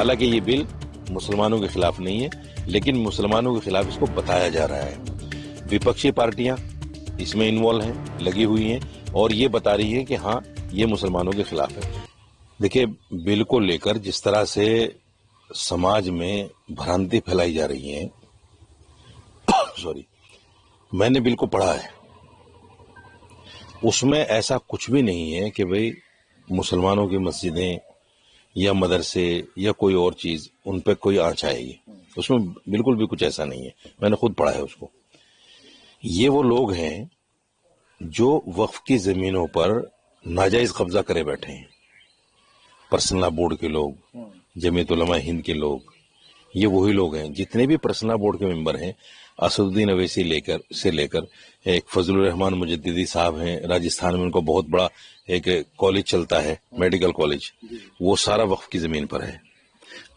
حالانکہ یہ بل مسلمانوں کے خلاف نہیں ہے، لیکن مسلمانوں کے خلاف اس کو بتایا جا رہا ہے۔ وپکشی پارٹیاں اس میں انوالو ہیں، لگی ہوئی ہیں، اور یہ بتا رہی ہے کہ ہاں یہ مسلمانوں کے خلاف ہے۔ دیکھیں، بل کو لے کر جس طرح سے سماج میں بھرانتی پھیلائی جا رہی ہے، میں نے بل کو پڑھا ہے، اس میں ایسا کچھ بھی نہیں ہے کہ بھئی مسلمانوں کی مسجدیں یا مدرسے یا کوئی اور چیز ان پہ کوئی آنچ آئے گی، اس میں بالکل بھی کچھ ایسا نہیں ہے۔ میں نے خود پڑھا ہے اس کو۔ یہ وہ لوگ ہیں جو وقف کی زمینوں پر ناجائز قبضہ کرے بیٹھے ہیں، پرسنل لا بورڈ کے لوگ، جمعیت علماء ہند کے لوگ، یہ وہی لوگ ہیں۔ جتنے بھی پرسنل لا بورڈ کے ممبر ہیں، اسد الدین اویسی سے لے کر ایک فضل الرحمان مجددی صاحب ہیں، راجستھان میں ان کو بہت بڑا ایک کالج چلتا ہے، میڈیکل کالج، وہ سارا وقف کی زمین پر ہے۔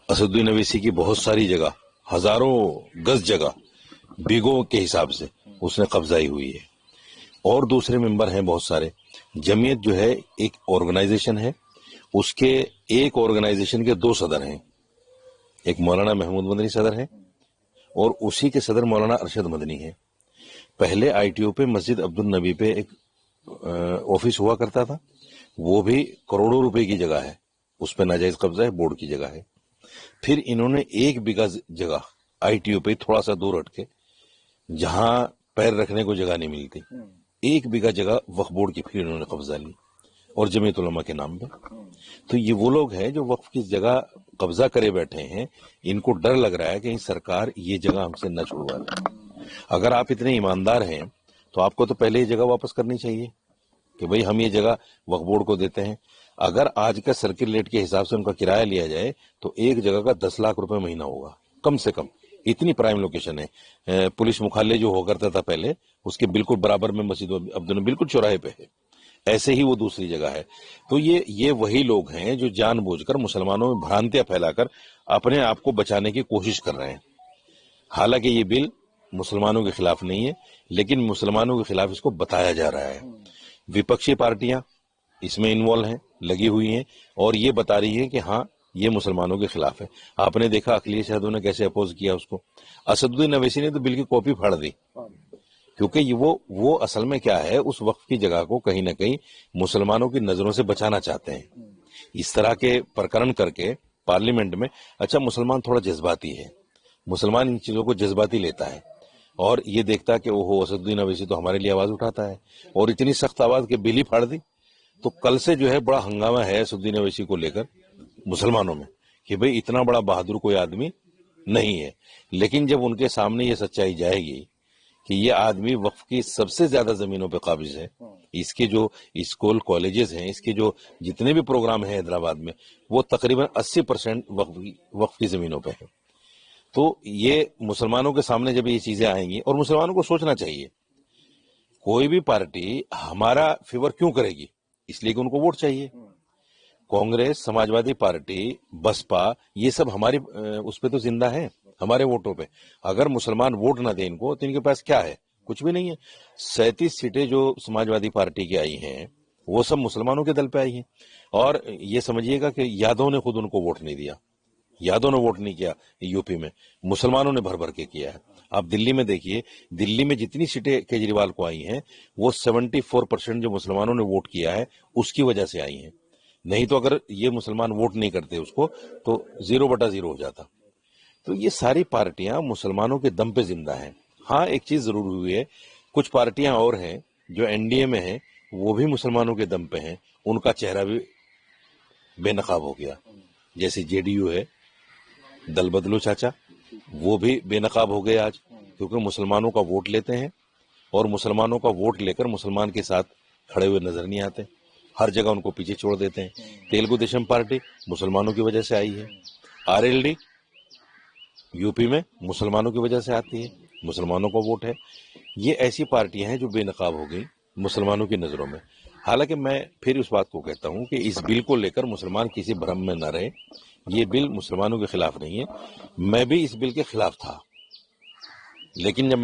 اسد الدین اویسی کی بہت ساری جگہ، ہزاروں گز جگہ بیگوں کے حساب سے اس نے قبضائی ہوئی ہے، اور دوسرے ممبر ہیں بہت سارے۔ جمعیت جو ہے ایک آرگنائزیشن ہے، اس کے ایک آرگنائزیشن کے 2 صدر ہیں، ایک مولانا محمود مدنی صدر ہیں اور اسی کے صدر مولانا ارشد مدنی ہیں۔ پہلے آئی ٹی او پہ مسجد عبد النبی پہ ایک آفس ہوا کرتا تھا، وہ بھی کروڑوں روپے کی جگہ ہے، اس پہ ناجائز قبضہ ہے، بورڈ کی جگہ ہے۔ پھر انہوں نے 1 بیگھہ جگہ آئی ٹی او پہ تھوڑا سا دور ہٹ کے، جہاں پیر رکھنے کو جگہ نہیں ملتی، 1 بیگھہ جگہ وقف بورڈ کی پھر انہوں نے قبضہ لی، اور جمعیت علماء کے نام پہ۔ تو یہ وہ لوگ ہیں جو وقف کی جگہ قبضہ کرے بیٹھے ہیں، ان کو ڈر لگ رہا ہے کہ سرکار یہ جگہ ہم سے نہ چھڑوا لے۔ اگر آپ اتنے ایماندار ہیں تو آپ کو تو پہلے یہ جگہ واپس کرنی چاہیے کہ بھئی ہم یہ جگہ وقف بورڈ کو دیتے ہیں۔ اگر آج کا سرکل ریٹ کے حساب سے ان کا کرایہ لیا جائے تو ایک جگہ کا 10 لاکھ روپے مہینہ ہوگا، کم سے کم۔ اتنی پرائم لوکیشن ہے۔ پولیس مخالے جو ہو کرتا تھا پہلے، اس کے بالکل برابر میں مسجد عبد النبی بالکل چوراہے پہ ہے، ایسے ہی وہ دوسری جگہ ہے۔ تو یہ وہی لوگ ہیں جو جان بوجھ کر مسلمانوں میں بھرانتیاں پھیلا کر اپنے آپ کو بچانے کی کوشش کر رہے ہیں۔ حالانکہ یہ بل مسلمانوں کے خلاف نہیں ہے، لیکن مسلمانوں کے خلاف اس کو بتایا جا رہا ہے۔ وپکشی پارٹیاں اس میں انوالو ہیں، لگی ہوئی ہیں، اور یہ بتا رہی ہیں کہ ہاں یہ مسلمانوں کے خلاف ہے۔ آپ نے دیکھا اکھلیش یادو نے کیسے اپوز کیا اس کو۔ اسد الدین اویسی نے تو بل کی کاپی پھاڑ دی، کیونکہ وہ اصل میں کیا ہے، اس وقف کی جگہ کو کہیں نہ کہیں مسلمانوں کی نظروں سے بچانا چاہتے ہیں۔ اس طرح کے پرکرن کر کے پارلیمنٹ میں، اچھا مسلمان تھوڑا جذباتی ہے، مسلمان ان چیزوں کو جذباتی لیتا ہے، اور یہ دیکھتا ہے کہ اوہو اسد الدین اویسی تو ہمارے لیے آواز اٹھاتا ہے، اور اتنی سخت آواز کہ بل ہی پھاڑ دی۔ تو کل سے جو ہے بڑا ہنگامہ ہے اسد الدین اویسی کو لے کر مسلمانوں میں کہ بھئی اتنا بڑا بہادر کوئی آدمی نہیں ہے۔ لیکن جب ان کے سامنے یہ سچائی جائے گی کہ یہ آدمی وقف کی سب سے زیادہ زمینوں پہ قابض ہے، اس کے جو اسکول کالجز ہیں، اس کے جو جتنے بھی پروگرام ہیں حیدرآباد میں، وہ تقریباً 80% وقف کی زمینوں پہ ہے۔ تو یہ مسلمانوں کے سامنے جب یہ چیزیں آئیں گی، اور مسلمانوں کو سوچنا چاہیے، کوئی بھی پارٹی ہمارا فیور کیوں کرے گی؟ اس لیے کہ ان کو ووٹ چاہیے۔ کانگریس، سماجوادی پارٹی، بسپا، یہ سب ہماری اس پہ تو زندہ ہیں، ہمارے ووٹوں پہ۔ اگر مسلمان ووٹ نہ دیں ان کو تو ان کے پاس کیا ہے؟ کچھ بھی نہیں ہے۔ 37 سیٹیں جو سماجوادی پارٹی کی آئی ہیں وہ سب مسلمانوں کے دل پہ آئی ہیں، اور یہ سمجھیے گا کہ یادوں نے خود ان کو ووٹ نہیں دیا، یادوں نے ووٹ نہیں کیا یو پی میں، مسلمانوں نے بھر بھر کے کیا ہے۔ آپ دلی میں دیکھیے، دلی میں جتنی سیٹیں کیجریوال کو آئی ہیں وہ 74% جو مسلمانوں نے ووٹ کیا ہے اس کی وجہ سے آئی ہیں، نہیں تو اگر یہ مسلمان ووٹ نہیں کرتے اس کو تو 0/0 ہو جاتا۔ تو یہ ساری پارٹیاں مسلمانوں کے دم پہ زندہ ہیں۔ ہاں ایک چیز ضرور ہوئی ہے، کچھ پارٹیاں اور ہیں جو این ڈی اے میں ہیں، وہ بھی مسلمانوں کے دم پہ ہیں، ان کا چہرہ بھی بے نقاب ہو گیا، جیسے جے ڈی یو ہے، دل بدلو چاچا، وہ بھی بے نقاب ہو گئے آج، کیونکہ مسلمانوں کا ووٹ لیتے ہیں، اور مسلمانوں کا ووٹ لے کر مسلمان کے ساتھ کھڑے ہوئے نظر نہیں آتے، ہر جگہ ان کو پیچھے چھوڑ دیتے ہیں۔ تیلگو دیشم پارٹی مسلمانوں کی وجہ سے آئی ہے، R L D U P میں مسلمانوں کی وجہ سے آتی ہے، مسلمانوں کا ووٹ ہے۔ یہ ایسی پارٹیاں ہیں جو بے نقاب ہو گئی مسلمانوں کی نظروں میں۔ حالانکہ میں پھر اس بات کو کہتا ہوں کہ اس بل کو لے کر مسلمان کسی بھرم میں نہ رہے، یہ بل مسلمانوں کے خلاف نہیں ہے، میں بھی اس بل کے خلاف تھا، لیکن جب